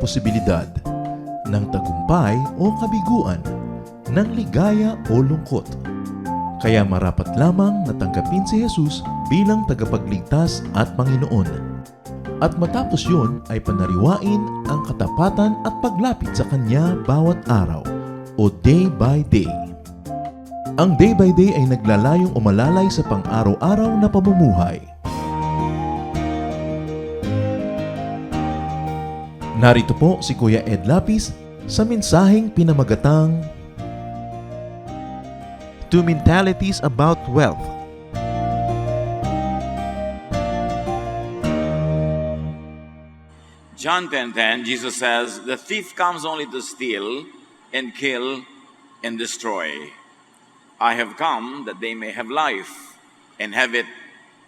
posibilidad ng tagumpay o kabiguan, ng ligaya o lungkot. Kaya marapat lamang na tanggapin si Jesus bilang tagapagligtas at Panginoon. At matapos yun ay panariwain ang katapatan at paglapit sa Kanya bawat araw o day by day. Ang day by day ay naglalayong umalalay sa pang-araw-araw na pamumuhay. Narito po si Kuya Ed Lapis sa mensaheng pinamagatang Two Mentalities About Wealth. John 10:10, Jesus says, "The thief comes only to steal and kill and destroy. I have come that they may have life and have it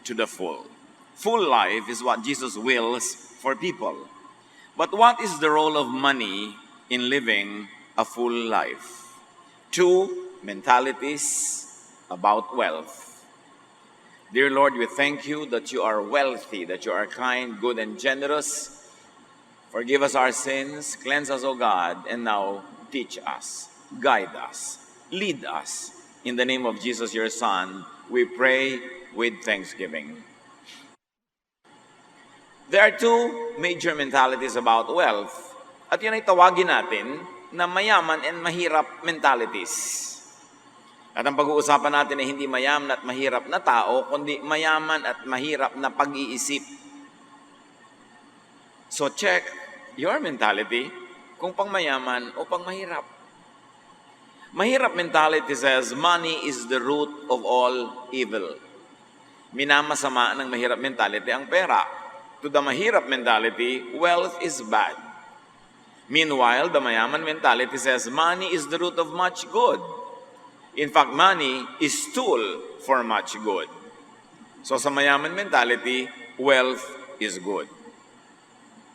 to the full." Full life is what Jesus wills for people. But what is the role of money in living a full life? Two mentalities about wealth. Dear Lord, we thank you that you are wealthy, that you are kind, good, and generous. Forgive us our sins, cleanse us, O God, and now teach us, guide us, lead us. In the name of Jesus, your Son, we pray with thanksgiving. There are two major mentalities about wealth, at yun ay tawagin natin na mayaman and mahirap mentalities. At ang pag-uusapan natin ay hindi mayaman at mahirap na tao, kundi mayaman at mahirap na pag-iisip. So check your mentality kung pang mayaman o pang mahirap. Mahirap mentality says, money is the root of all evil. Minamasama ng mahirap mentality ang pera. To the mahirap mentality, wealth is bad. Meanwhile, the mayaman mentality says, money is the root of much good. In fact, money is tool for much good. So sa mayaman mentality, wealth is good.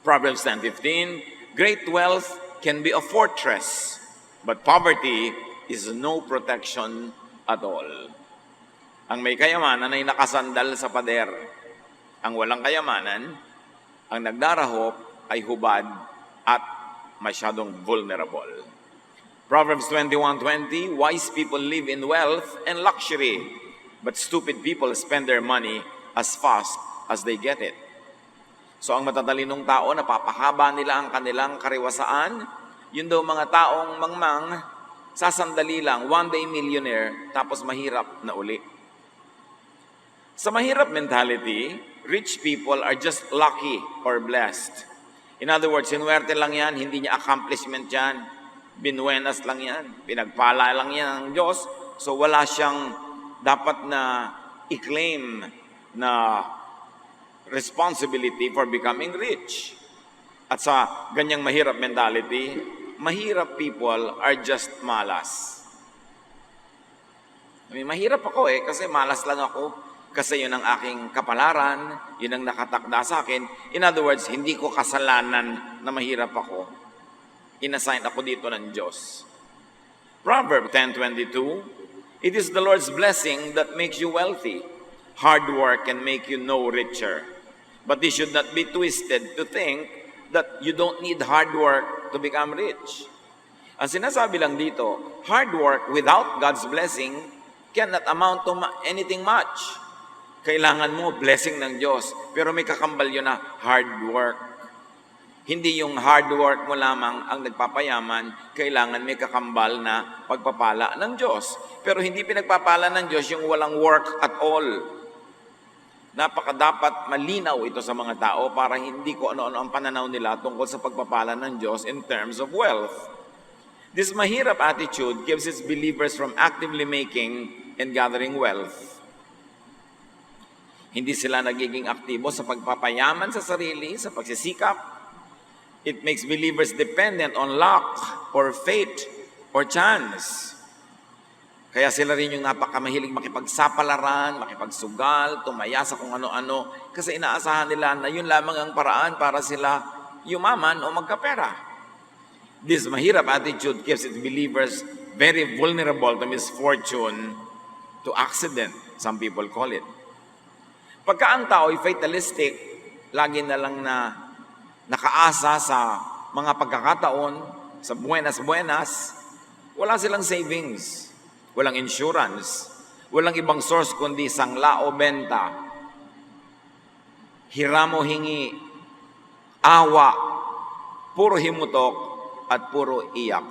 Proverbs 10:15, great wealth can be a fortress, but poverty is no protection at all. Ang may kayamanan ay nakasandal sa pader. Ang walang kayamanan, ang nagdarahop ay hubad at masyadong vulnerable. Proverbs 21:20, wise people live in wealth and luxury, but stupid people spend their money as fast as they get it. So ang matatalinong tao, napapahaba nila ang kanilang kariwasaan. Yun daw mga taong mangmang, sasandali lang, one day millionaire, tapos mahirap na uli. Sa mahirap mentality, rich people are just lucky or blessed. In other words, sinuwerte lang yan, hindi niya accomplishment yan. Binuenas lang yan, pinagpala lang yan ng Diyos. So wala siyang dapat na i-claim na responsibility for becoming rich. At sa ganyang mahirap mentality, mahirap people are just malas. Mahirap ako kasi malas lang ako. Kasi yun ang aking kapalaran, yun ang nakatakda sa akin. In other words, hindi ko kasalanan na mahirap ako. Inassign ako dito ng Diyos. Proverbs 10:22, it is the Lord's blessing that makes you wealthy. Hard work can make you no richer. But this should not be twisted to think that you don't need hard work to become rich. Ang sinasabi lang dito, hard work without God's blessing cannot amount to anything much. Kailangan mo blessing ng Diyos, pero may kakambal yun na hard work. Hindi yung hard work mo lamang ang nagpapayaman, kailangan may kakambal na pagpapala ng Diyos. Pero hindi pinagpapala ng Diyos yung walang work at all. Dapat malinaw ito sa mga tao para hindi ko ano-ano ang pananaw nila tungkol sa pagpapala ng Diyos in terms of wealth. This mahirap attitude keeps its believers from actively making and gathering wealth. Hindi sila nagiging aktibo sa pagpapayaman sa sarili, sa pagsisikap. It makes believers dependent on luck or fate or chance. Kaya sila rin yung napakamahilig makipagsapalaran, makipagsugal, tumaya sa kung ano-ano. Kasi inaasahan nila na yun lamang ang paraan para sila yumaman o magkapera. This mahirap attitude keeps its believers very vulnerable to misfortune, to accident, some people call it. Pagka ang tao ay fatalistic, lagi na lang na nakaasa sa mga pagkakataon, sa buenas-buenas, wala silang savings, walang insurance, walang ibang source kundi sangla o benta, hiram o hingi, awa, puro himutok, at puro iyak.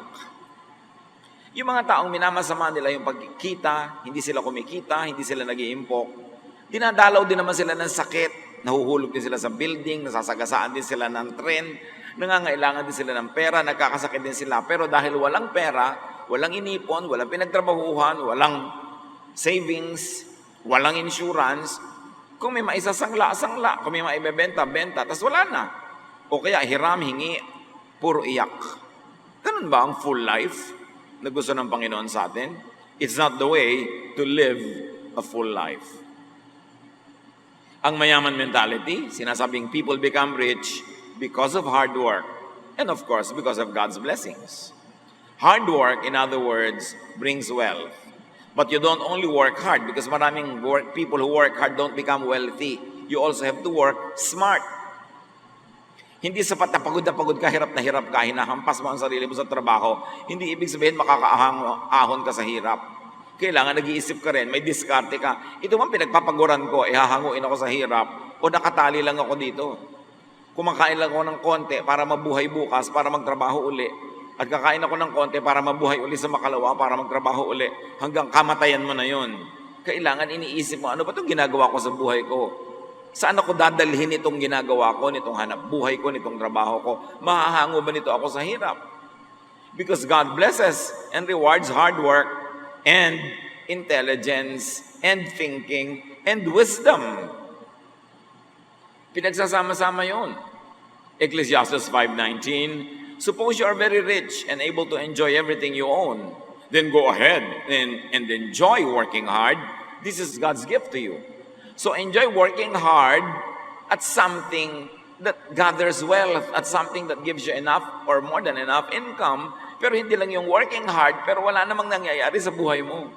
Yung mga taong minamasama nila yung pagkikita, hindi sila kumikita, hindi sila nag-iimpok, dinadalaw din naman sila ng sakit, nahuhulog din sila sa building, nasasagasaan din sila ng tren, nangangailangan din sila ng pera, nagkakasakit din sila. Pero dahil walang pera, walang inipon, walang pinagtrabahuhan, walang savings, walang insurance, kung may maisasangla, sangla, kung may maibebenta, benta, tas wala na. O kaya hiram, hingi, puro iyak. Ganun ba ang full life na gusto ng Panginoon sa atin? It's not the way to live a full life. Ang mayaman mentality, sinasabing people become rich because of hard work. And of course, because of God's blessings. Hard work, in other words, brings wealth. But you don't only work hard because maraming people who work hard don't become wealthy. You also have to work smart. Hindi sapat na pagod ka, hirap na hirap ka, hinahampas mo ang sarili mo sa trabaho. Hindi ibig sabihin makakaahon ka sa hirap. Kailangan nag-iisip ka rin, may diskarte ka. Ito man pinagpapaguran ko, hahanguin ako sa hirap o nakatali lang ako dito. Kumakain lang ako ng konti para mabuhay bukas, para magtrabaho uli. At kakain ako ng konti para mabuhay uli sa makalawa, para magtrabaho uli. Hanggang kamatayan mo na yon. Kailangan iniisip mo, ano ba itong ginagawa ko sa buhay ko? Saan ako dadalhin itong ginagawa ko, nitong hanap buhay ko, nitong trabaho ko? Mahahango ba nito ako sa hirap? Because God blesses and rewards hard work and intelligence and thinking and wisdom. Pinagsasama-sama yun. Ecclesiastes 5:19, suppose you are very rich and able to enjoy everything you own. Then go ahead and enjoy working hard. This is God's gift to you. So enjoy working hard at something that gathers wealth, at something that gives you enough or more than enough income, pero hindi lang yung working hard, pero wala namang nangyayari sa buhay mo.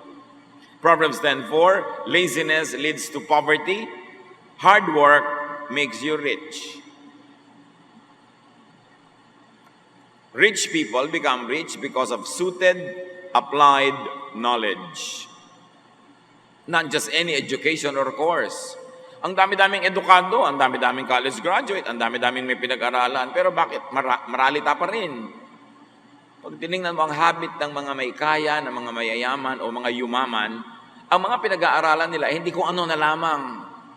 Proverbs 10:4, laziness leads to poverty, hard work makes you rich. Rich people become rich because of suited, applied knowledge. Not just any education or course. Ang dami-daming edukado, ang dami-daming college graduate, ang dami-daming may pinag-aralan, pero bakit maralita pa rin? Pag tinignan mo ang habit ng mga may kaya, ng mga mayayaman o mga yumaman, ang mga pinag-aaralan nila, hindi kung ano na lamang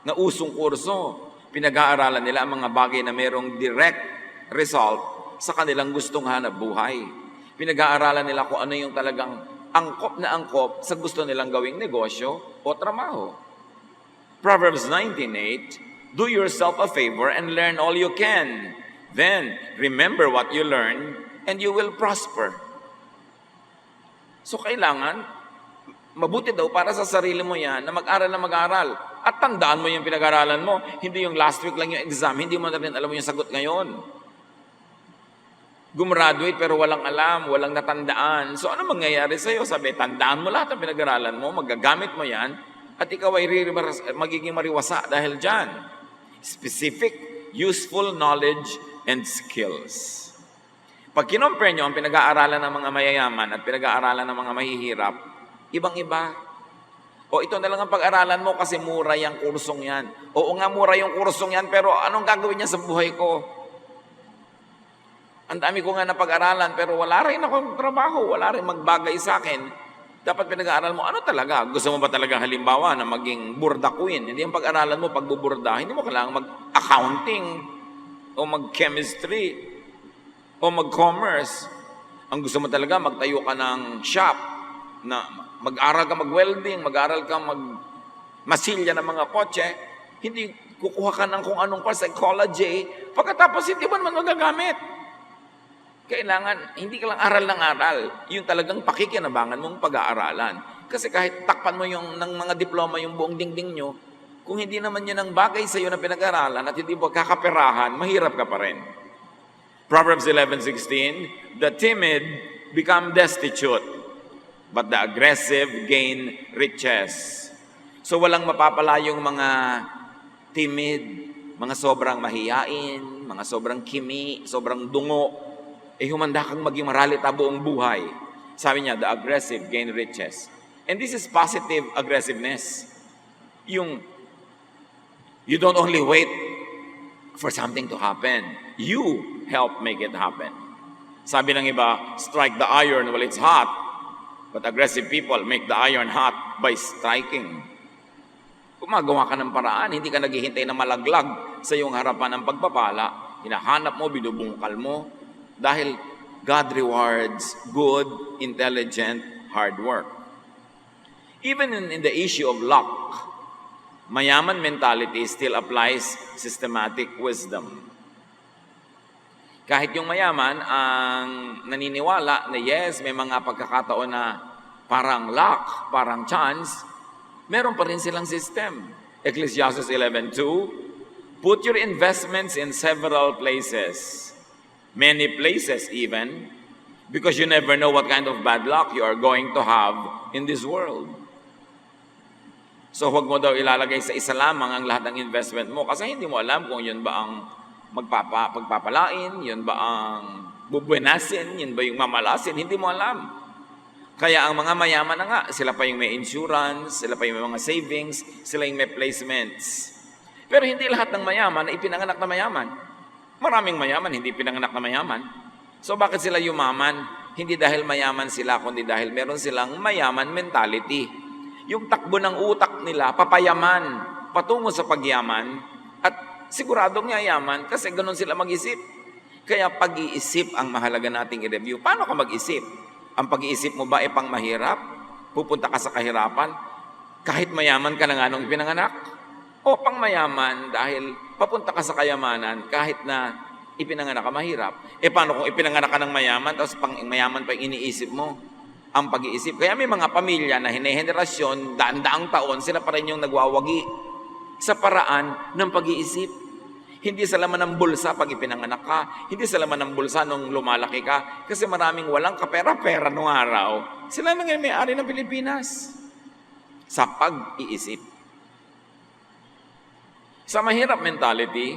na usong kurso. Pinag-aaralan nila ang mga bagay na mayroong direct result sa kanilang gustong hanap buhay. Pinag-aaralan nila kung ano yung talagang angkop na angkop sa gusto nilang gawing negosyo o trabaho. Proverbs 19:8, do yourself a favor and learn all you can. Then, remember what you learn and you will prosper. So, kailangan, mabuti daw para sa sarili mo yan na mag-aral na mag-aral. At tandaan mo yung pinag-aralan mo. Hindi yung last week lang yung exam. Hindi mo na rin alam mo yung sagot ngayon. Gumraduate pero walang alam, walang natandaan. So ano mangyayari sa'yo? Sabi, tandaan mo lahat ng pinag-aralan mo, magagamit mo yan, at ikaw ay magiging mariwasa dahil dyan. Specific, useful knowledge and skills. Pag kinompare nyo ang pinag-aaralan ng mga mayayaman at pinag-aaralan ng mga mahihirap, ibang-iba. O ito na lang ang pag-aralan mo kasi mura yung kursong yan. Oo nga, mura yung kursong yan, pero anong gagawin niya sa buhay ko? Ang dami ko nga na pag-aralan, pero wala rin akong trabaho, wala rin magbagay sa akin. Dapat pinag-aaral mo, ano talaga? Gusto mo ba talaga halimbawa na maging burda queen? Hindi ang pag-aralan mo, pagbuburda, hindi mo kailangan mag-accounting o mag-chemistry o mag-commerce. Ang gusto mo talaga, magtayo ka ng shop, na mag-aral ka mag-welding, mag-aral ka mag-masilya ng mga kotse, hindi kukuha ka ng kung anong course, psychology, pagkatapos hindi mo naman magagamit. Kailangan, hindi ka lang aral ng aral, yung talagang pakikinabangan mong pag-aaralan. Kasi kahit takpan mo yung ng mga diploma yung buong dingding nyo, kung hindi naman yun ang bagay sa iyo na pinag-aralan at hindi mo kakaperahan, mahirap ka pa rin. Proverbs 11:16, the timid become destitute, but the aggressive gain riches. So walang mapapala yung mga timid, mga sobrang mahiyain, mga sobrang kimi, sobrang dungo, humanda kang maging maralita buong buhay. Sabi niya, the aggressive gain riches. And this is positive aggressiveness. Yung, you don't only wait for something to happen. You help make it happen. Sabi ng iba, strike the iron while it's hot. But aggressive people make the iron hot by striking. Gumagawa ka ng paraan, hindi ka naghihintay na malaglag sa iyong harapan ng pagpapala. Hinahanap mo, binubungkal mo. Dahil God rewards good, intelligent, hard work. Even in the issue of luck, mayaman mentality still applies systematic wisdom. Kahit yung mayaman ang naniniwala na yes, may mga pagkakataon na parang luck, parang chance, meron pa rin silang system. Ecclesiastes 11:2, put your investments in several places, many places even, because you never know what kind of bad luck you are going to have in this world. So huwag mo daw ilalagay sa isa lamang ang lahat ng investment mo kasi hindi mo alam kung yun ba ang pagpapalain, yun ba ang bubuenasin, yun ba yung mamalasin, hindi mo alam. Kaya ang mga mayaman na nga, sila pa yung may insurance, sila pa yung may mga savings, sila yung may placements. Pero hindi lahat ng mayaman na ipinanganak na mayaman. Maraming mayaman, hindi pinanganak na mayaman. So bakit sila yumaman? Hindi dahil mayaman sila, kundi dahil meron silang mayaman mentality. Yung takbo ng utak nila, papayaman, patungo sa pagyaman, at siguradong yayaman kasi ganun sila mag-isip. Kaya pag-iisip ang mahalaga nating i-review. Paano ka mag-isip? Ang pag-iisip mo ba ay pang mahirap? Pupunta ka sa kahirapan? Kahit mayaman ka na nga nung ipinanganak? O pang mayaman dahil papunta ka sa kayamanan kahit na ipinanganak ka mahirap? Paano kung ipinanganak ka ng mayaman tapos pang mayaman pa yung iniisip mo? Ang pag-iisip. Kaya may mga pamilya na hine-henerasyon, daan-daang taon, sila pa rin yung nagwawagi sa paraan ng pag-iisip. Hindi sa laman ng bulsa pag ipinanganak ka. Hindi sa laman ng bulsa nung lumalaki ka. Kasi maraming walang kapera-pera nung araw. Sila na ngayon may-ari ng Pilipinas. Sa pag-iisip. Sa mahirap mentality,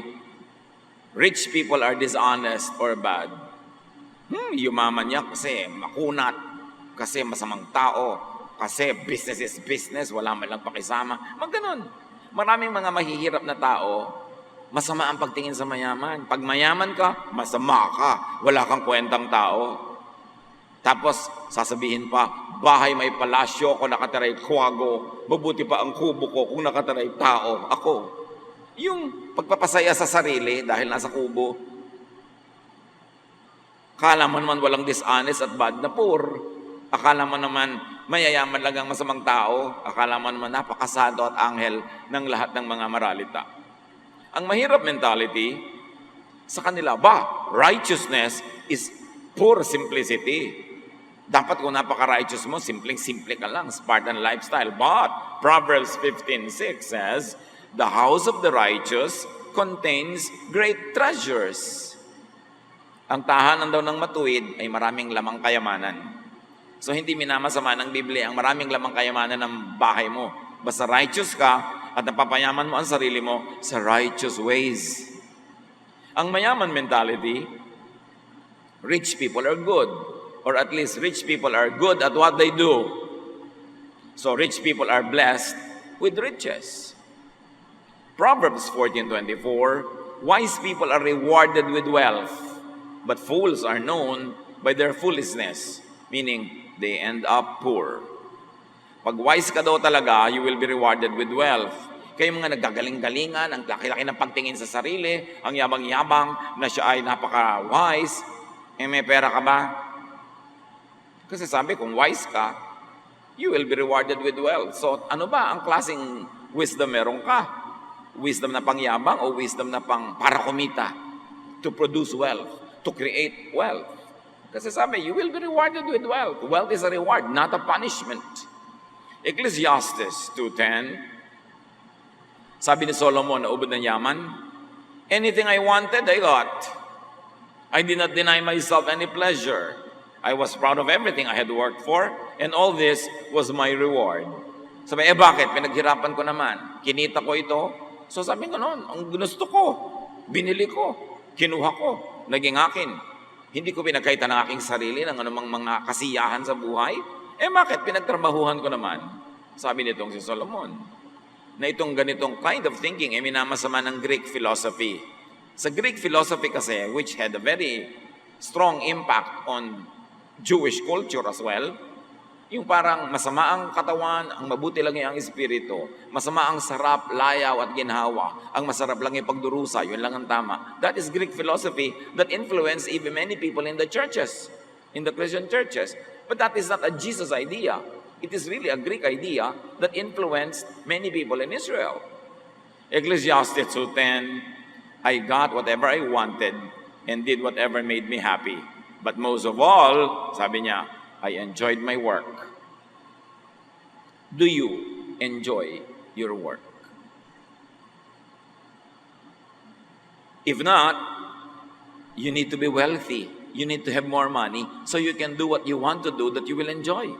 rich people are dishonest or bad. Yumaman niya kasi makunat, kasi masamang tao, kasi business is business, wala man lang pakisama. Magganon. Maraming mga mahihirap na tao, masama ang pagtingin sa mayaman. Pag mayaman ka, masama ka. Wala kang kwentang tao. Tapos, sasabihin pa, bahay may palasyo kung nakatiray kwago. Mabuti pa ang kubo ko kung nakatiray tao. Ako. Yung pagpapasaya sa sarili dahil nasa kubo. Akala mo naman walang dishonest at bad na poor. Akala mo naman mayayaman lang ang masamang tao. Akala mo naman napakasado at anghel ng lahat ng mga maralita. Ang mahirap mentality, sa kanila righteousness is pure simplicity. Dapat kung napaka-righteous mo, simpleng-simple ka lang, Spartan lifestyle. But Proverbs 15:6 says, the house of the righteous contains great treasures. Ang tahanan daw ng matuwid ay maraming lamang kayamanan. So hindi minamasama ng Biblia ang maraming lamang kayamanan ng bahay mo. Basta righteous ka, at napapayaman mo ang sarili mo sa righteous ways. Ang mayaman mentality, rich people are good. Or at least rich people are good at what they do. So rich people are blessed with riches. Proverbs 14:24, wise people are rewarded with wealth, but fools are known by their foolishness. Meaning, they end up poor. Pag wise ka daw talaga, you will be rewarded with wealth. Kayo mga naggagaling-galingan, ang laki-laki ng pagtingin sa sarili, ang yabang-yabang na siya ay napaka-wise, may pera ka ba? Kasi sabi, kung wise ka, you will be rewarded with wealth. So, ano ba ang klaseng wisdom meron ka? Wisdom na pangyabang o wisdom na pang para kumita? To produce wealth, to create wealth. Kasi sabi, you will be rewarded with wealth. Wealth is a reward, not a punishment. Ecclesiastes 2:10, sabi ni Solomon na ubod ng yaman, anything I wanted, I got. I did not deny myself any pleasure. I was proud of everything I had worked for, and all this was my reward. Sabi, bakit? Pinaghirapan ko naman. Kinita ko ito. So sabi ko noon, ang gusto ko, binili ko, kinuha ko, naging akin. Hindi ko pinagkaitan ng aking sarili ng anumang mga kasiyahan sa buhay. Bakit? Pinagtrabahuhan ko naman. Sabi nitong si Solomon, na itong ganitong kind of thinking minamasama ng Greek philosophy. Sa Greek philosophy kasi, which had a very strong impact on Jewish culture as well, yung parang masama ang katawan, ang mabuti lang yung espiritu, masama ang sarap, layaw at ginhawa, ang masarap lang yung pagdurusa, yun lang ang tama. That is Greek philosophy that influenced even many people in the churches, in the Christian churches. But that is not a Jesus idea. It is really a Greek idea that influenced many people in Israel. Ecclesiastes 2:10, I got whatever I wanted and did whatever made me happy. But most of all, sabi niya, I enjoyed my work. Do you enjoy your work? If not, you need to be wealthy. You need to have more money so you can do what you want to do that you will enjoy.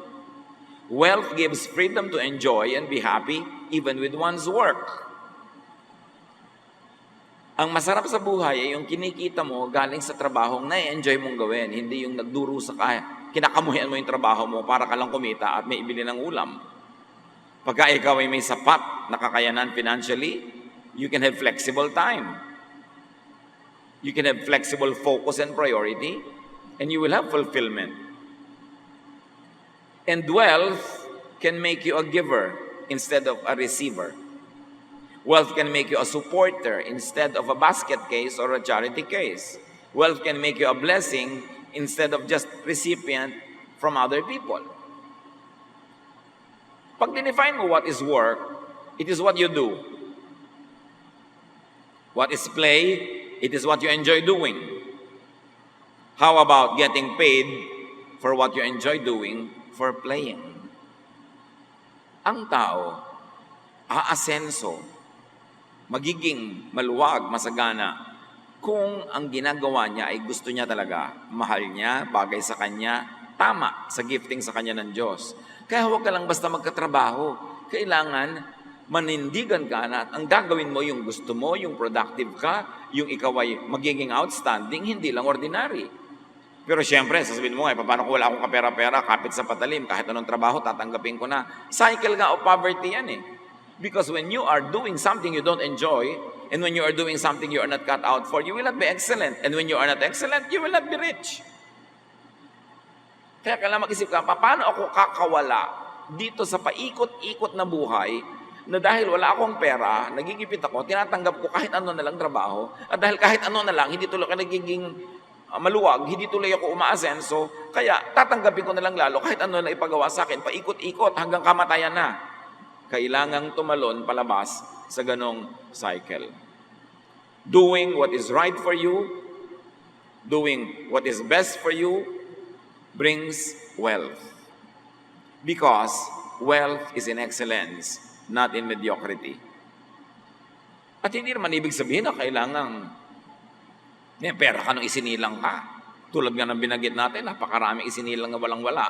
Wealth gives freedom to enjoy and be happy even with one's work. Ang masarap sa buhay ay yung kinikita mo galing sa trabahong na-enjoy mong gawin, hindi yung nagdurusa ka, kinakamuhian mo yung trabaho mo para ka lang kumita at may ibili ng ulam. Pagka ikaw ay may sapat na kakayanan financially, you can have flexible time. You can have flexible focus and priority, and you will have fulfillment. And wealth can make you a giver instead of a receiver. Wealth can make you a supporter instead of a basket case or a charity case. Wealth can make you a blessing instead of just recipient from other people. Pag dinefine mo what is work, it is what you do. What is play, it is what you enjoy doing. How about getting paid for what you enjoy doing for playing? Ang tao, aasenso, magiging maluwag, masagana, kung ang ginagawa niya ay gusto niya talaga, mahal niya, bagay sa kanya, tama sa gifting sa kanya ng Diyos. Kaya huwag ka lang basta magkatrabaho. Kailangan manindigan ka na at ang gagawin mo yung gusto mo, yung productive ka, yung ikaw ay magiging outstanding, hindi lang ordinary. Pero siyempre, sasabihin mo nga, paano kung wala akong kapera-pera, kapit sa patalim, kahit anong trabaho, tatanggapin ko na. Cycle nga of poverty yan eh. Because when you are doing something you don't enjoy, and when you are doing something you are not cut out for, you will not be excellent. And when you are not excellent, you will not be rich. Kaya kailangan mag-isip ka, paano ako kakawala dito sa paikot-ikot na buhay na dahil wala akong pera, nagigipit ako, tinatanggap ko kahit ano na lang trabaho, at dahil kahit ano na lang, hindi tuloy ka nagiging maluwag, hindi tuloy ako umaasenso, kaya tatanggapin ko na lang lalo kahit ano na ipagawa sa akin, paikot-ikot hanggang kamatayan na. Kailangang tumalon palabas sa ganong cycle. Doing what is right for you, doing what is best for you, brings wealth. Because wealth is in excellence, not in mediocrity. At hindi naman ibig sabihin na kailangang may pera ka nung isinilang ka. Tulad nga ng binanggit natin, napakaraming isinilang na walang-wala.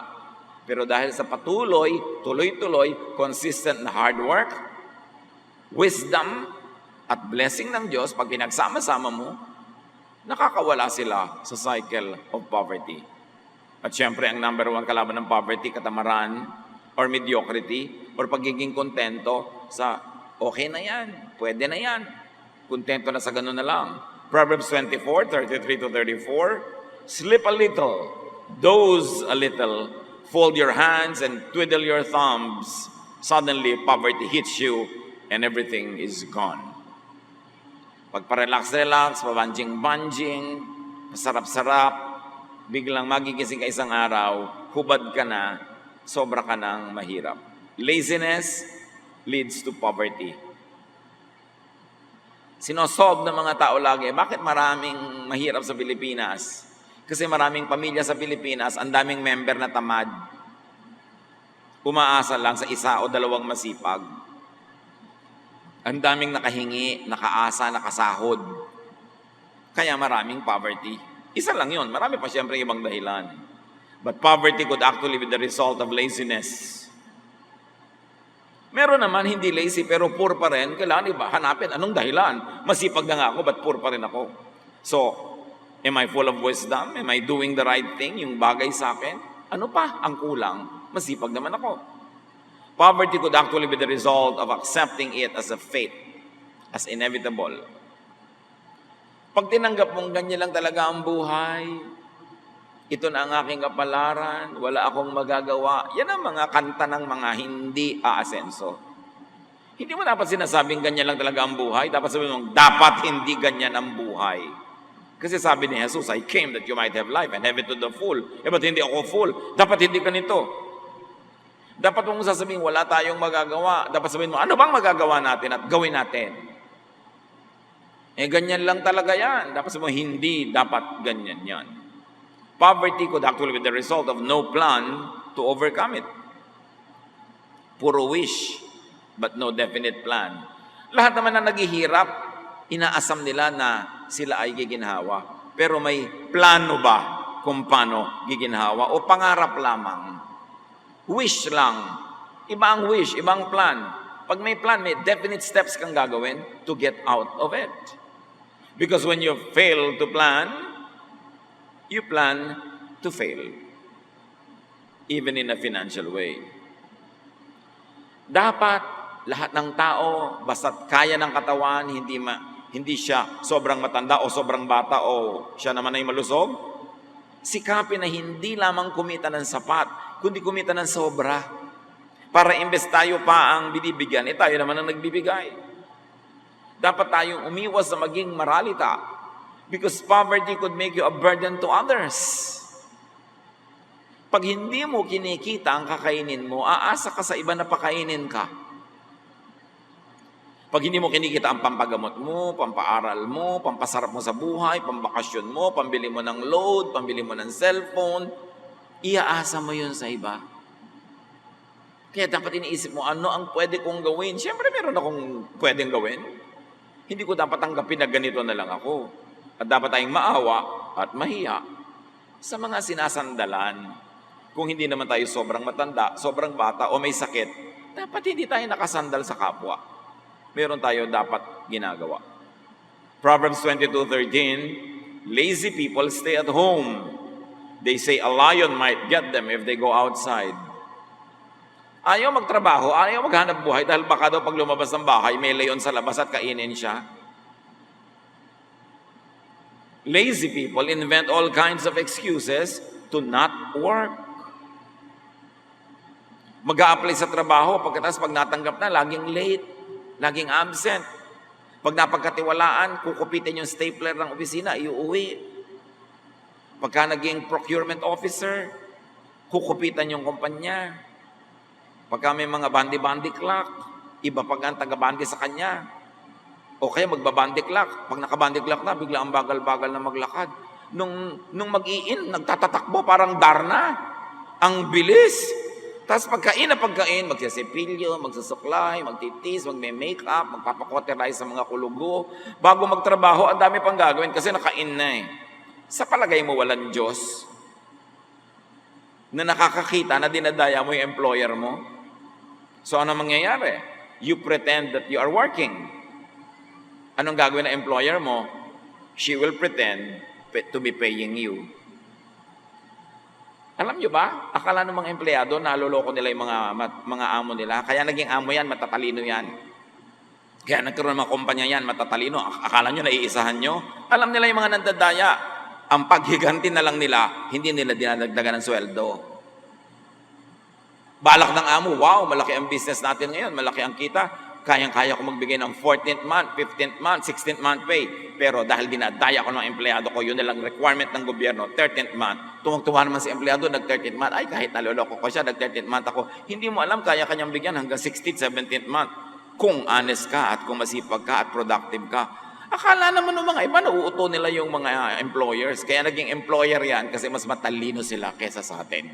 Pero dahil sa patuloy, tuloy-tuloy, consistent na hard work, wisdom, at blessing ng Diyos, pag pinagsama-sama mo, nakakawala sila sa cycle of poverty. At syempre, ang number one kalaban ng poverty, katamaran, or mediocrity, or pagiging kontento sa, okay na yan, pwede na yan, kontento na sa ganun na lang. Proverbs 24:33-34, sleep a little, doze a little, fold your hands and twiddle your thumbs. Suddenly, poverty hits you and everything is gone. Pagpa-relax-relax, pabanjing-banjing, masarap-sarap, biglang magigising ka isang araw, hubad ka na, sobra ka ng mahirap. Laziness leads to poverty. Sinosolve ng mga tao lagi, bakit maraming mahirap sa Pilipinas? Kasi maraming pamilya sa Pilipinas, ang daming member na tamad. Umaasa lang sa isa o dalawang masipag. Ang daming nakahingi, nakaasa, nakasahod. Kaya maraming poverty. Isa lang yun. Marami pa siyempre ibang dahilan. But poverty could actually be the result of laziness. Meron naman hindi lazy pero poor pa rin. Kailangan iba hanapin anong dahilan. Masipag na nga ako, but poor pa rin ako. So, Am I full of wisdom? Am I doing the right thing? Yung bagay sa akin? Ano pa ang kulang? Masipag naman ako. Poverty could actually be the result of accepting it as a fate, as inevitable. Pag tinanggap mong ganyan lang talaga ang buhay, ito na ang aking kapalaran, wala akong magagawa, yan ang mga kanta ng mga hindi aasenso. Hindi mo dapat sinasabing ganyan lang talaga ang buhay, dapat sabihin mo, dapat hindi ganyan ang buhay. Kasi sabi ni Jesus, I came that you might have life and have it to the full. Ba't hindi ako full? Dapat hindi ganito. Dapat mong sasabihin, wala tayong magagawa. Dapat sabihin mo, ano bang magagawa natin at gawin natin? Ganyan lang talaga yan. Dapat sabihin mo, hindi dapat ganyan yan. Poverty could actually be the result of no plan to overcome it. Puro wish, but no definite plan. Lahat naman na naghihirap, inaasam nila na sila ay giginhawa. Pero may plano ba kung paano giginhawa? O pangarap lamang? Wish lang. Iba ang wish, ibang plan. Pag may plan, may definite steps kang gagawin to get out of it. Because when you fail to plan, you plan to fail. Even in a financial way. Dapat lahat ng tao, basta't kaya ng katawan, hindi siya sobrang matanda o sobrang bata o siya naman ay malusog, sikapin na hindi lamang kumita ng sapat, kundi kumita ng sobra. Para imbes tayo pa ang binibigyan, tayo naman ang nagbibigay. Dapat tayong umiwas sa maging maralita because poverty could make you a burden to others. Pag hindi mo kinikita ang kakainin mo, aasa ka sa iba na pakainin ka. Pag hindi mo kinikita ang pampagamot mo, pampaaral mo, pampasarap mo sa buhay, pambakasyon mo, pambili mo ng load, pambili mo ng cellphone, iaasa mo yun sa iba. Kaya dapat iniisip mo, ano ang pwede kong gawin? Siyempre, meron akong pwedeng gawin. Hindi ko dapat tanggapin na ganito na lang ako. At dapat tayong maawa at mahiya sa mga sinasandalan. Kung hindi naman tayo sobrang matanda, sobrang bata o may sakit, dapat hindi tayo nakasandal sa kapwa. Meron tayo dapat ginagawa. Proverbs 22:13, lazy people stay at home. They say a lion might get them if they go outside. Ayaw magtrabaho, ayaw maghanap buhay dahil baka daw pag lumabas ng bahay, may leon sa labas at kainin siya. Lazy people invent all kinds of excuses to not work. Mag-a-apply sa trabaho, pagkatapos pag natanggap na, laging late, laging absent. Pag napagkatiwalaan, kukupitin yung stapler ng opisina, iuwi. Pagka naging procurement officer, kukupitan yung kumpanya. Pagka may mga bandi-bandi clock, iba pag ang taga-bandi sa kanya. O kaya magbabandi clock. Pag nakabandi clock na, bigla ang bagal-bagal na maglakad. Nung mag-i-in, nagtatatakbo, parang Darna. Ang bilis. Tapos pagkain na pagkain, magsasipilyo, magsusuklay, magtitis, magme-makeup, magpapakoterize sa mga kulugo. Bago magtrabaho, ang dami pang gagawin kasi nakain na eh. Sa palagay mo, walang Diyos na nakakakita na dinadaya mo yung employer mo? So ano mangyayari? You pretend that you are working. Anong gagawin ng employer mo? She will pretend to be paying you. Alam nyo ba, akala ng mga empleyado, naloloko nila yung mga amo nila. Kaya naging amo yan, matatalino yan. Kaya nagkaroon ng mga kumpanya yan, matatalino. Akala nyo, naiisahan nyo. Alam nila yung mga nandadaya. Ang paghiganti na lang nila, hindi nila dinadagdagan ng sweldo. Balak ng amo, wow, malaki ang business natin ngayon, malaki ang kita. Kayang-kaya ko magbigay ng 14th month, 15th month, 16th month pay. Pero dahil dinadaya ko ng empleyado ko, yun nilang requirement ng gobyerno, 13th month. Tuwang-tuwa naman si empleyado, nag-13th month. Ay, kahit naloloko ko siya, nag-13th month ako. Hindi mo alam, kaya kanyang bigyan hanggang 16th, 17th month. Kung honest ka at kung masipag ka at productive ka. Akala naman ng mga iba, nauuto nila yung mga employers. Kaya naging employer yan kasi mas matalino sila kesa sa atin.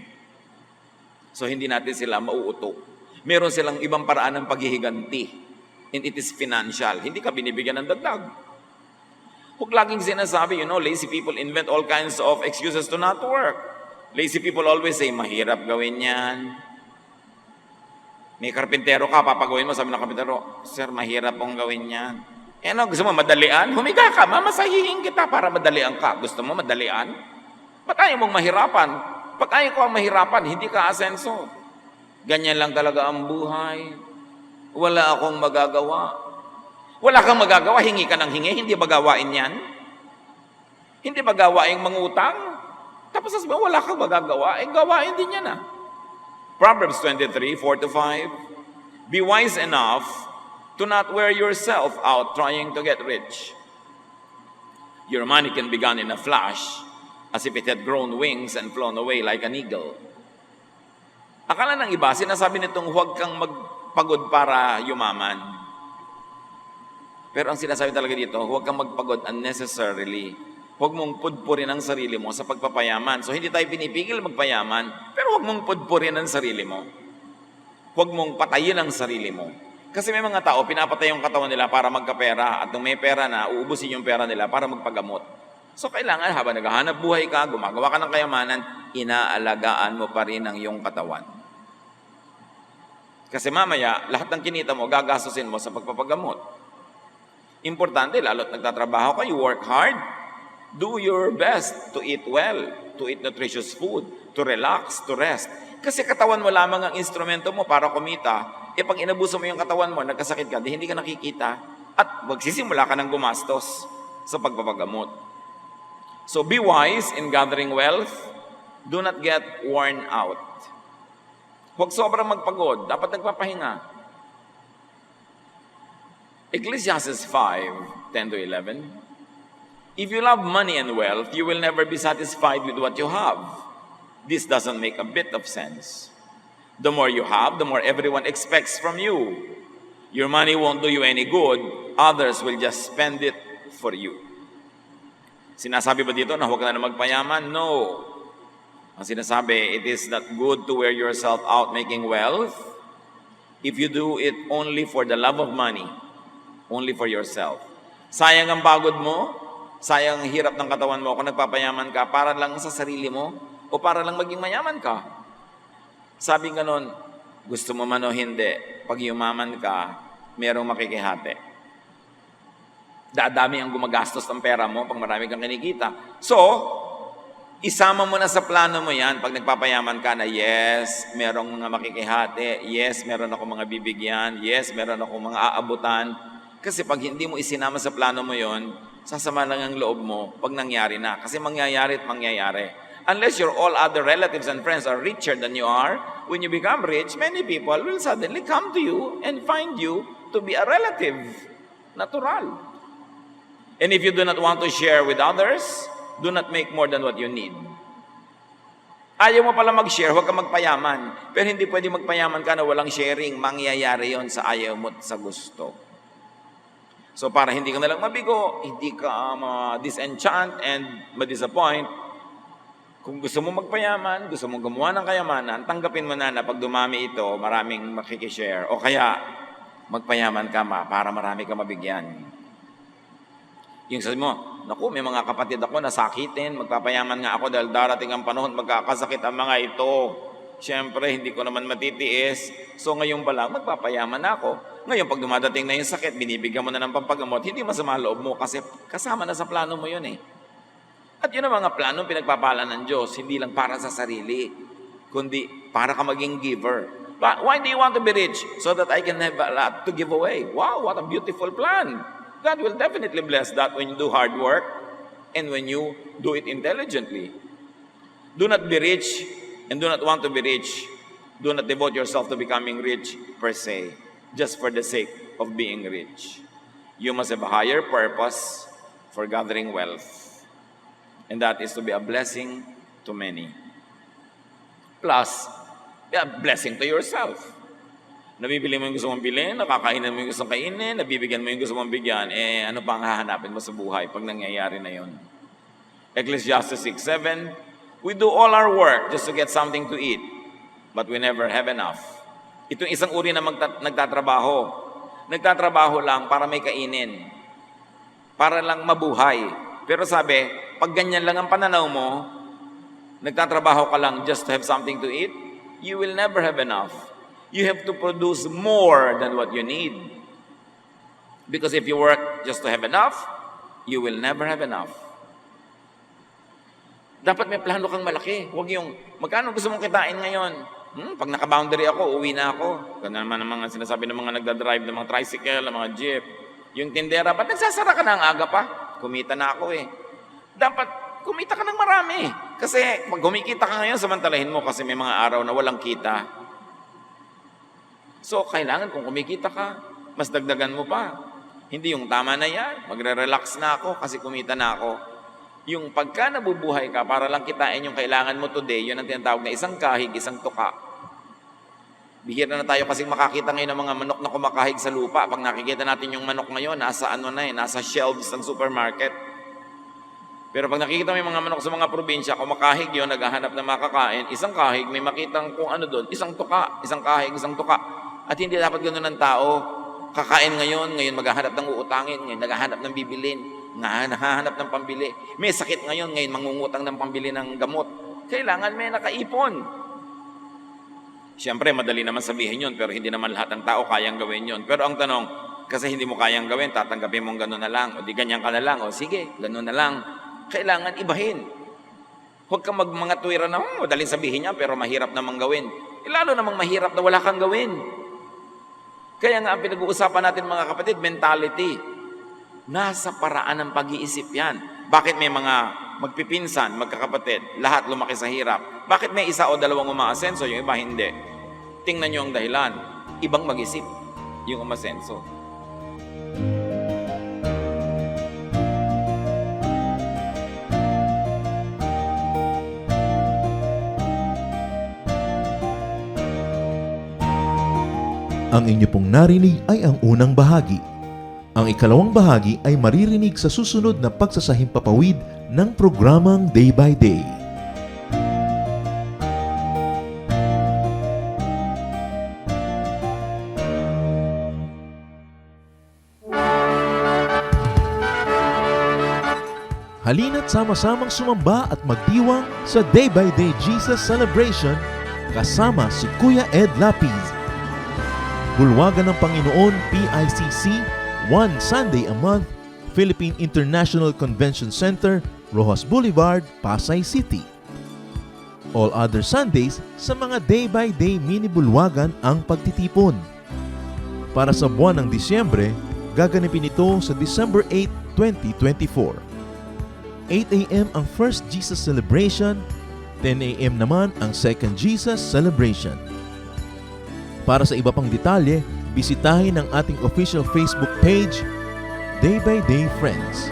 So, hindi natin sila mauuto. Meron silang ibang paraan ng paghihiganti. And it is financial. Hindi ka binibigyan ng dagdag. Huwag laging sinasabi, lazy people invent all kinds of excuses to not work. Lazy people always say, mahirap gawin yan. May karpintero ka, papagawin mo, sabi ng karpintero, sir, mahirap pong gawin yan. Ano, gusto mo madalian? Humiga ka, mamasahihin kita para madalian ka. Gusto mo madalian? Ba't ayaw mong mahirapan? Pag ayaw ko ang mahirapan, hindi ka asenso. Ganyan lang talaga ang buhay. Wala akong magagawa. Wala kang magagawa, hingi ka ng hingi. Hindi ba gawain yan? Hindi ba gawain mangutang? Tapos sasabihin, wala kang magagawa. Gawain din yan Proverbs 23:4-5. Be wise enough to not wear yourself out trying to get rich. Your money can be gone in a flash, as if it had grown wings and flown away like an eagle. Akala ng iba, sinasabi nitong huwag kang magpagod para yumaman. Pero ang sinasabi talaga dito, huwag kang magpagod unnecessarily. Huwag mong pudpurin ang sarili mo sa pagpapayaman. So hindi tayo pinipigil magpayaman, pero huwag mong pudpurin ang sarili mo. Huwag mong patayin ang sarili mo. Kasi may mga tao, pinapatay yung katawan nila para magkapera, at nung may pera na, uubusin yung pera nila para magpagamot. So kailangan, habang naghahanap buhay ka, gumagawa ka ng kayamanan, inaalagaan mo pa rin ang iyong katawan. Kasi mamaya, lahat ng kinita mo, gagastusin mo sa pagpapagamot. Importante, lalo't nagtatrabaho ka, you work hard, do your best to eat well, to eat nutritious food, to relax, to rest. Kasi katawan mo lamang ang instrumento mo para kumita. Pag inabuso mo yung katawan mo, nagkasakit ka, di hindi ka nakikita, at magsisimula ka ng gumastos sa pagpapagamot. So be wise in gathering wealth. Do not get worn out. Huwag sobrang magpagod. Dapat nagpapahinga. Ecclesiastes 5:10-11. If you love money and wealth, you will never be satisfied with what you have. This doesn't make a bit of sense. The more you have, the more everyone expects from you. Your money won't do you any good. Others will just spend it for you. Sinasabi ba dito na huwag ka na magpayaman? No. Ang sinasabi, it is not good to wear yourself out making wealth if you do it only for the love of money, only for yourself. Sayang ang pagod mo, sayang ang hirap ng katawan mo kung nagpapayaman ka para lang sa sarili mo o para lang maging mayaman ka. Sabi nga nun, gusto mo man o hindi, pag yumaman ka, merong makikihati. Dadami ang gumagastos ng pera mo pag marami kang kinikita. So, isama mo na sa plano mo yan pag nagpapayaman ka na yes, merong mga makikihati, yes, meron ako mga bibigyan, yes, meron ako mga aabutan. Kasi pag hindi mo isinama sa plano mo yon, sasama lang ang loob mo pag nangyari na. Kasi mangyayari at mangyayari. Unless your all other relatives and friends are richer than you are, when you become rich, many people will suddenly come to you and find you to be a relative. Natural. And if you do not want to share with others, do not make more than what you need. Ayaw mo pala mag-share, huwag ka magpayaman. Pero hindi pwede magpayaman ka na walang sharing. Mangyayari yon sa ayaw mo at sa gusto. So para hindi ka nalang mabigo, hindi ka ma-disenchant and ma-disappoint, kung gusto mo magpayaman, gusto mo gumawa ng kayamanan, tanggapin mo na pag dumami ito, maraming makikishare. O kaya, magpayaman ka para marami ka mabigyan. Yung sabi mo, naku, may mga kapatid ako nasakitin, magpapayaman nga ako dahil darating ang panahon, magkakasakit ang mga ito. Siyempre, hindi ko naman matitiis. So ngayon pa lang, magpapayaman ako. Ngayon, pag dumadating na yung sakit, binibigyan mo na ng pampagamot, hindi masama loob mo kasi kasama na sa plano mo yun eh. At yun ang mga plano pinagpapala ng Diyos, hindi lang para sa sarili, kundi para ka maging giver. But why do you want to be rich? So that I can have a lot to give away. Wow, what a beautiful plan. God will definitely bless that when you do hard work and when you do it intelligently. Do not be rich and do not want to be rich. Do not devote yourself to becoming rich per se, just for the sake of being rich. You must have a higher purpose for gathering wealth. And that is to be a blessing to many. Plus, a blessing to yourself. Nabibili mo yung gusto mong bilhin, nakakainin mo yung gusto mong kainin, nabibigyan mo yung gusto mong bigyan, ano pa ang hahanapin mo sa buhay pag nangyayari na yun? Ecclesiastes 6:7, we do all our work just to get something to eat, but we never have enough. Itong isang uri na nagtatrabaho. Nagtatrabaho lang para may kainin. Para lang mabuhay. Pero sabi, pag ganyan lang ang pananaw mo, nagtatrabaho ka lang just to have something to eat, you will never have enough. You have to produce more than what you need. Because if you work just to have enough, you will never have enough. Dapat may plano kang malaki. Huwag yung, magkano gusto mong kitain ngayon? Pag naka-boundary ako, uwi na ako. Ganun naman ang mga sinasabi ng mga nagdadrive ng mga tricycle, ng mga jeep. Yung tindera, ba't nagsasara ka na ang aga pa? Kumita na ako eh. Dapat kumita ka ng marami. Kasi pag kumikita ka ngayon, samantalahin mo kasi may mga araw na walang kita. So, kailangan kung kumikita ka, mas dagdagan mo pa. Hindi yung tama na yan, magre-relax na ako kasi kumita na ako. Yung pagka nabubuhay ka para lang kitain yung kailangan mo today, yun ang tinatawag na isang kahig, isang tuka. Bihira na tayo kasi makakita ngayon ng mga manok na kumakahig sa lupa. Pag nakikita natin yung manok ngayon, nasa nasa shelves ng supermarket. Pero pag nakikita mo yung mga manok sa mga probinsya, kumakahig yun, naghahanap ng makakain, isang kahig, may makitang kung ano doon, isang tuka, isang kahig, isang tuka. At hindi dapat ganoon ng tao. Kakain ngayon maghahanap ng uutangin, ngayon naghahanap ng bibilin, nahahanap ng pambili. May sakit ngayon mangungutang ng pambili ng gamot. Kailangan may nakaipon. Siyempre, madali naman sabihin yun, pero hindi naman lahat ng tao kayang gawin yun. Pero ang tanong, kasi hindi mo kayang gawin, tatanggapin mong gano'n na lang, o di ganyan ka na lang, o sige, gano'n na lang. Kailangan ibahin. Huwag kang mga tuwira na, madaling sabihin niya, pero mahirap namang gawin. Lalo namang mahirap na wala kang gawin. Kaya nga ang pinag-uusapan natin mga kapatid, mentality. Nasa paraan ng pag-iisip yan. Bakit may mga magpipinsan, magkakapatid, lahat lumaki sa hirap? Bakit may isa o dalawang umaasenso, yung iba hindi? Tingnan nyo ang dahilan. Ibang mag-isip yung umasenso. Ang inyo pong narinig ay ang unang bahagi. Ang ikalawang bahagi ay maririnig sa susunod na pagsasahimpapawid ng programang Day by Day. Halina't sama-samang sumamba at magdiwang sa Day by Day Jesus Celebration kasama si Kuya Ed Lapiz. Bulwagan ng Panginoon PICC, one Sunday a month, Philippine International Convention Center, Rojas Boulevard, Pasay City. All other Sundays sa mga day-by-day mini bulwagan ang pagtitipon. Para sa buwan ng Disyembre, gaganapin ito sa December 8, 2024. 8 a.m. ang First Jesus Celebration, 10 a.m. naman ang Second Jesus Celebration. Para sa iba pang detalye, bisitahin ang ating official Facebook page, Day by Day Friends.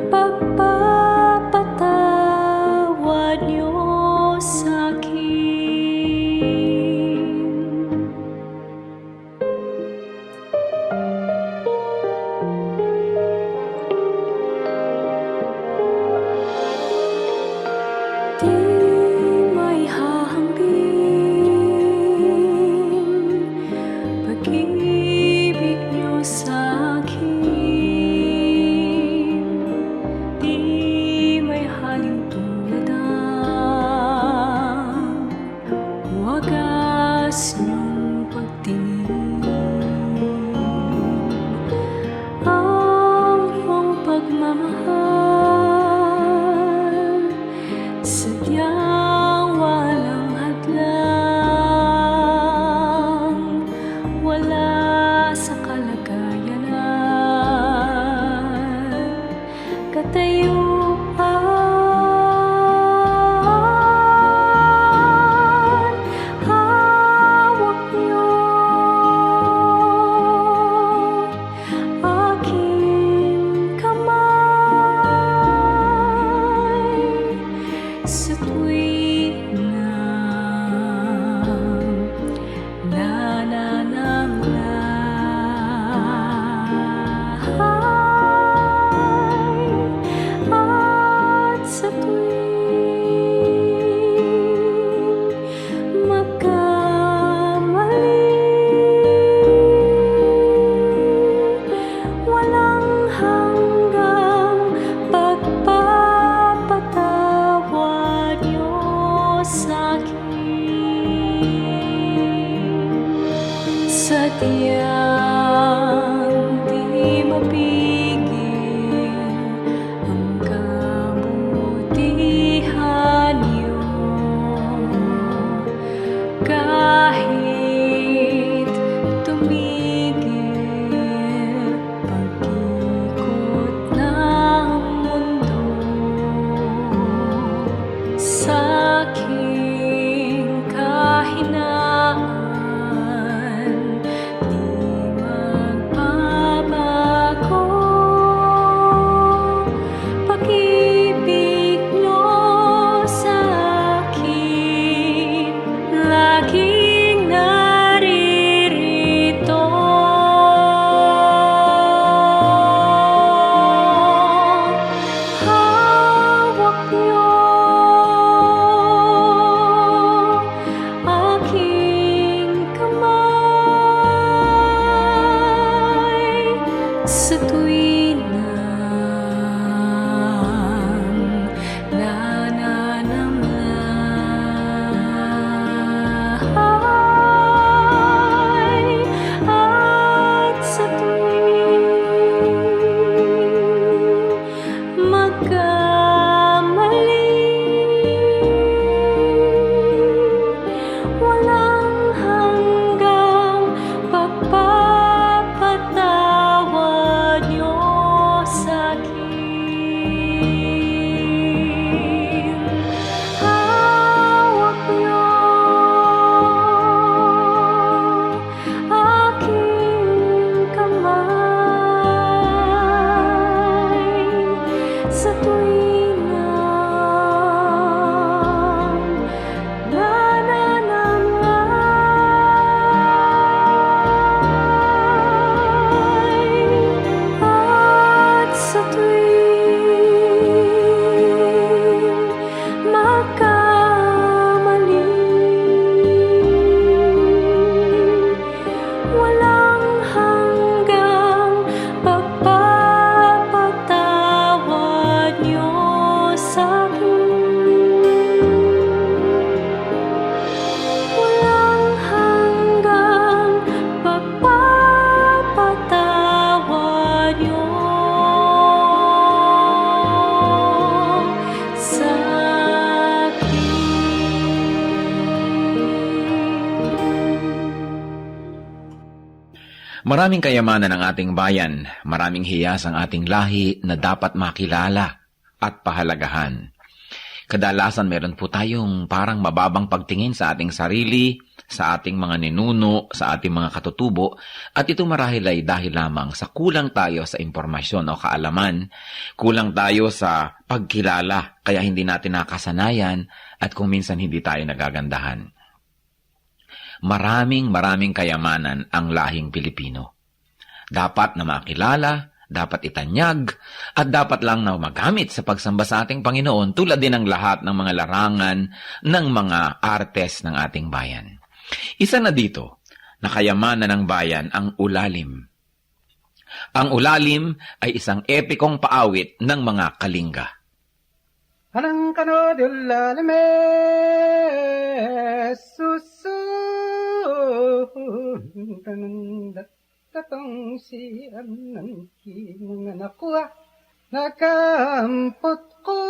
Pagpapatawad niyo Maraming kayamanan ang ating bayan, maraming hiyas ang ating lahi na dapat makilala at pahalagahan. Kadalasan meron po tayong parang mababang pagtingin sa ating sarili, sa ating mga ninuno, sa ating mga katutubo, at ito marahil ay dahil lamang sa kulang tayo sa impormasyon o kaalaman, kulang tayo sa pagkilala, kaya hindi natin nakasanayan at kung minsan hindi tayo nagagandahan. Maraming kayamanan ang lahing Pilipino. Dapat na makilala, dapat itanyag, at dapat lang na magamit sa pagsamba sa ating Panginoon tulad din ng lahat ng mga larangan ng mga artes ng ating bayan. Isa na dito, na kayamanan ng bayan ang ulalim. Ang ulalim ay isang epikong paawit ng mga Kalinga. Anang kano diulalime susu tanang tatong si anan ki mga nakuha nakampot ko.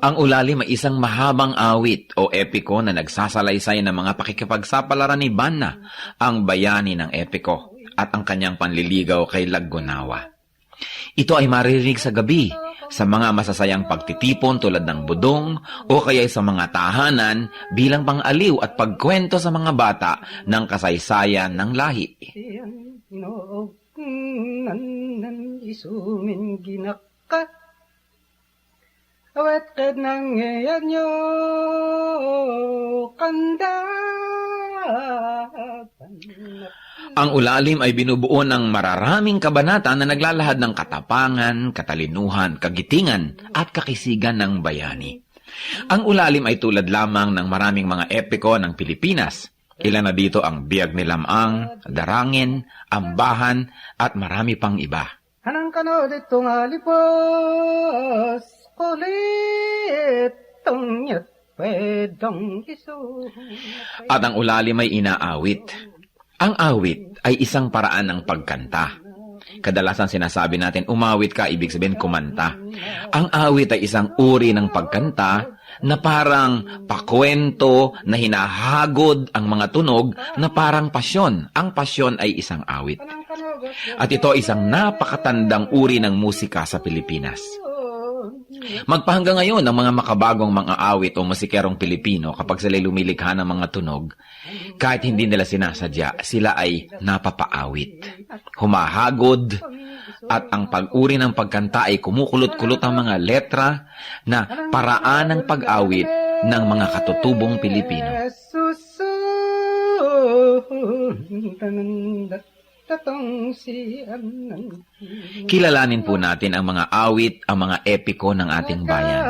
Ang ulalim ay isang mahabang awit o epiko na nagsasalaysay ng mga pakikipagsapalaranan na ang bayani ng epiko at ang kanyang panliligaw kay Laggunawa. Ito ay maririnig sa gabi sa mga masasayang pagtitipon tulad ng budong o kaya sa mga tahanan bilang pang-aliw at pagkwento sa mga bata ng kasaysayan ng lahi. Isumin ginaka awat kad nang nyo kanda. Ang ulalim ay binubuo ng mararaming kabanata na naglalahad ng katapangan, katalinuhan, kagitingan at kakisigan ng bayani. Ang ulalim ay tulad lamang ng maraming mga epiko ng Pilipinas. Ilan na dito ang Biyag ni Lamang, Darangin, Ambahan at marami pang iba. Anang kano dito nga lipos kulit tong pwedong isu. At ang ulalim ay inaawit. Ang awit ay isang paraan ng pagkanta. Kadalasan sinasabi natin, umawit ka, ibig sabihin kumanta. Ang awit ay isang uri ng pagkanta na parang pakwento na hinahagod ang mga tunog na parang pasyon. Ang pasyon ay isang awit. At ito ay isang napakatandang uri ng musika sa Pilipinas. Magpahanggang ngayon ang mga makabagong mga awit o musikerong Pilipino kapag sila lumilikha ng mga tunog, kahit hindi nila sinasadya, sila ay napapaawit, humahagod, at ang pag-uri ng pagkanta ay kumukulot-kulot ang mga letra na paraan ng pag-awit ng mga katutubong Pilipino. Kilalanin po natin ang mga awit, ang mga epiko ng ating bayan.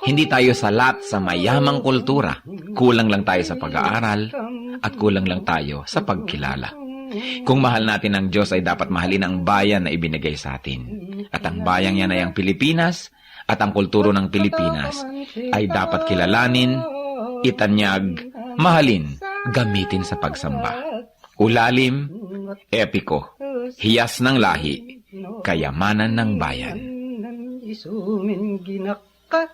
Hindi tayo salat sa mayamang kultura. Kulang lang tayo sa pag-aaral at kulang lang tayo sa pagkilala. Kung mahal natin ang Diyos ay dapat mahalin ang bayan na ibinigay sa atin. At ang bayang yan ay ang Pilipinas at ang kulturo ng Pilipinas ay dapat kilalanin, itanyag, mahalin, gamitin sa pagsamba. Ulalim, epiko, hiyas ng lahi, kayamanan ng bayan. Isumin ginaka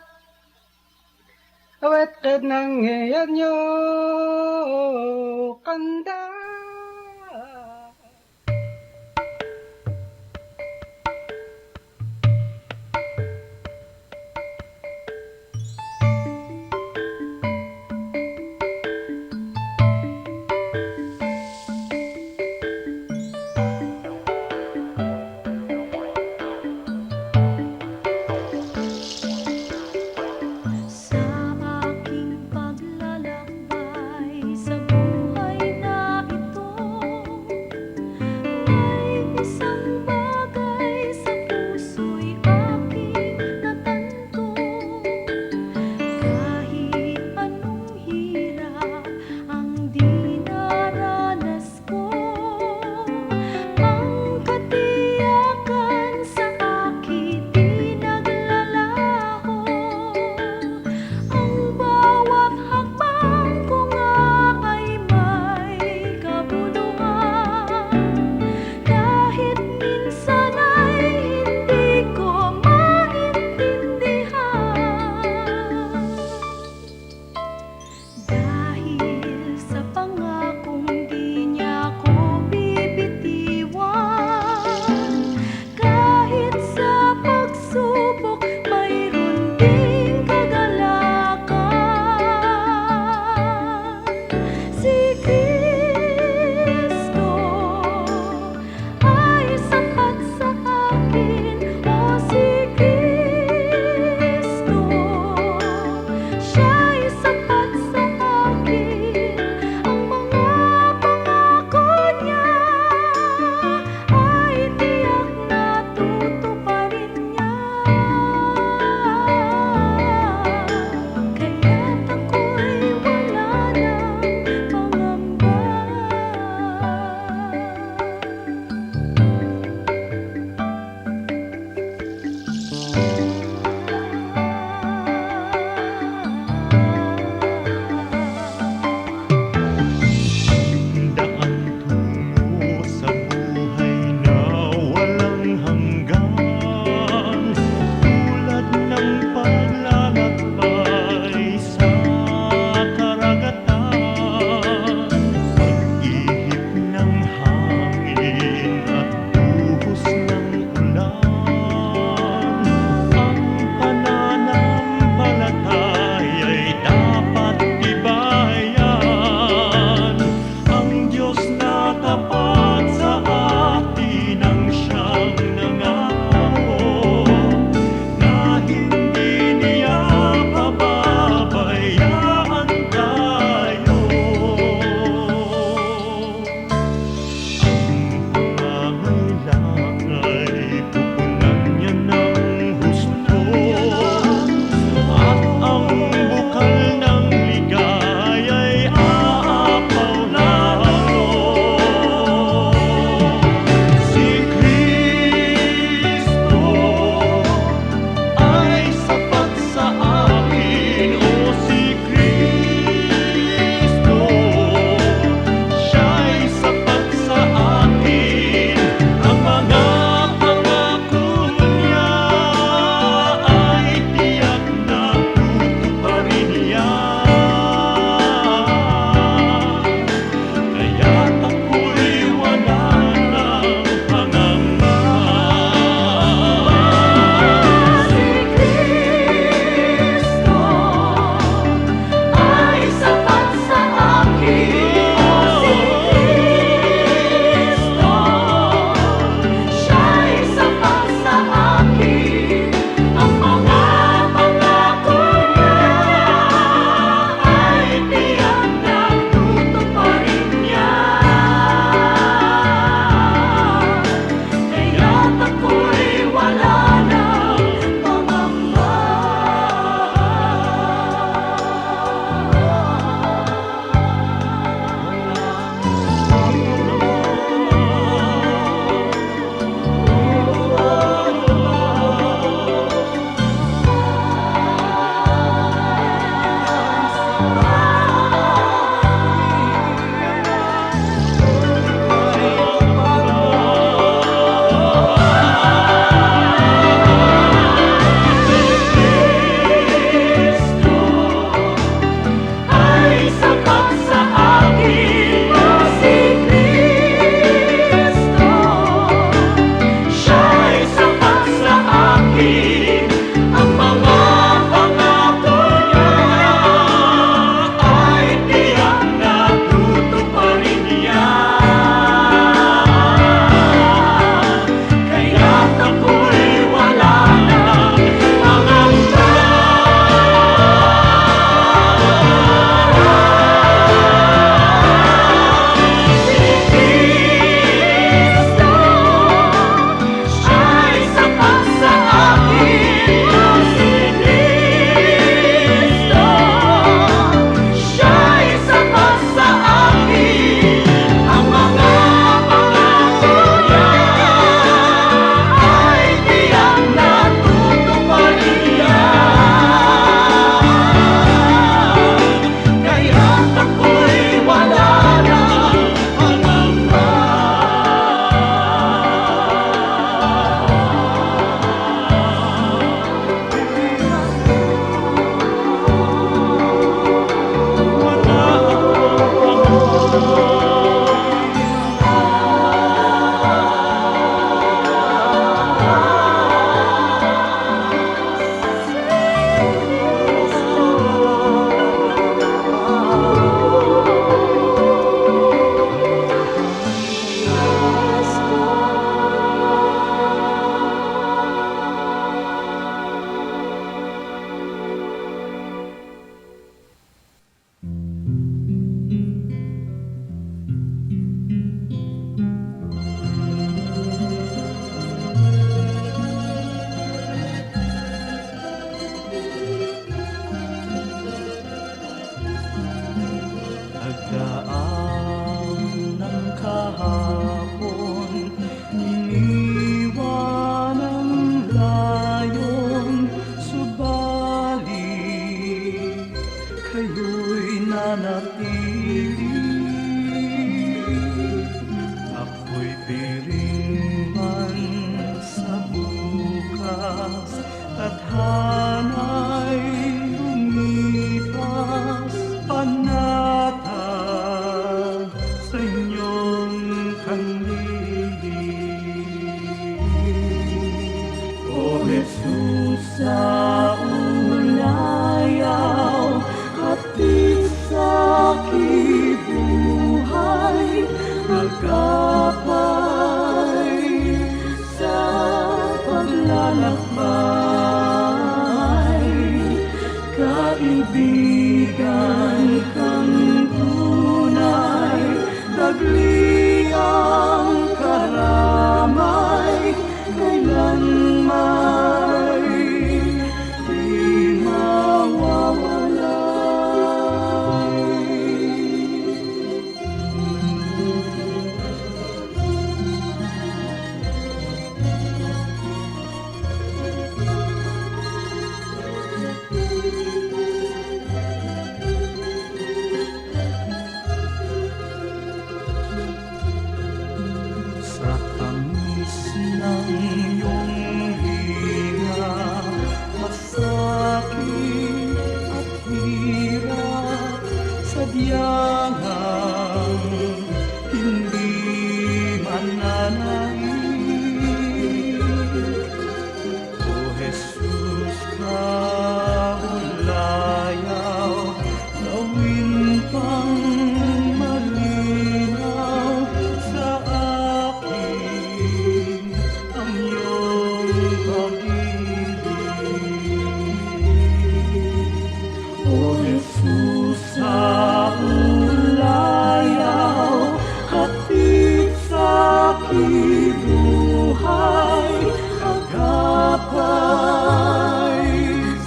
awet kad nang nyo kanda. Sa aking paglalakbay sa buhay na ito, Jesus sa ulayaw, hatid sa kibuhay, magkapay sa paglalakbay. Kaibigan kang tunay, dagli ang karamay, kailanman di sa tamis ng iyong higa, masakit at hirap, sadyang hindi mananaig. O Jesus, kaulayaw, gawin pang malinaw sa akin ang iyong pag-ibig. O Jesus, sa ulayaw, hatid sa kibuhay, agapay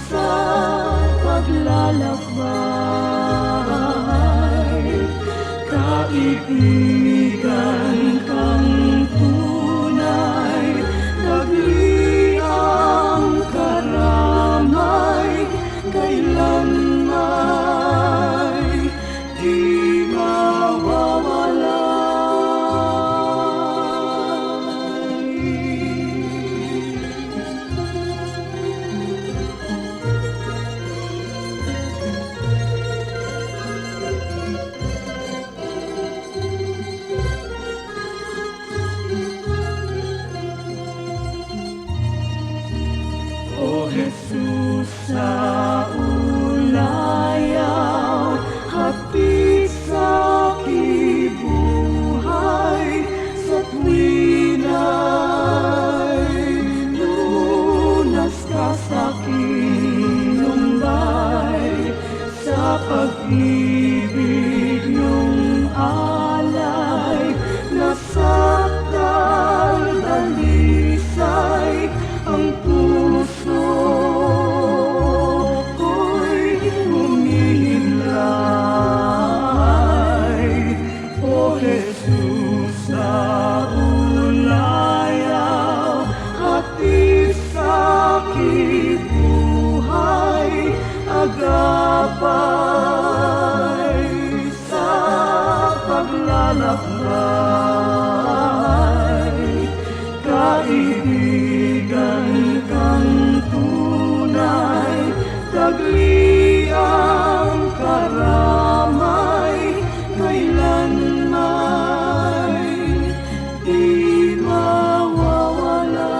sa paglalakbay. Kaibigan kang tunay, dagli ang karamay, kailanman di O Jesus, sa ulayaw, hatid sa kibuhay, sa tuwina'y lunas ka sa kilumbay, sa pag-ibig niyong alay, nasa dalisay ang puso ko'y humihimlay. O Jesus, sa ulayaw, hatid sa kibuhay, agapay sa paglalakbay. Kaibigan kang tunay, dagli ang karamay, kailanman di mawawala.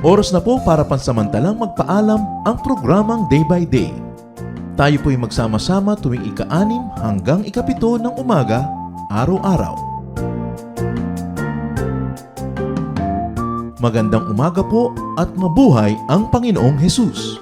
Oras na po para pansamantalang magpaalam ang programang Day by Day. Tayo po'y magsama-sama tuwing ika-6 hanggang ika-7 ng umaga, araw-araw. Magandang umaga po at mabuhay ang Panginoong Hesus!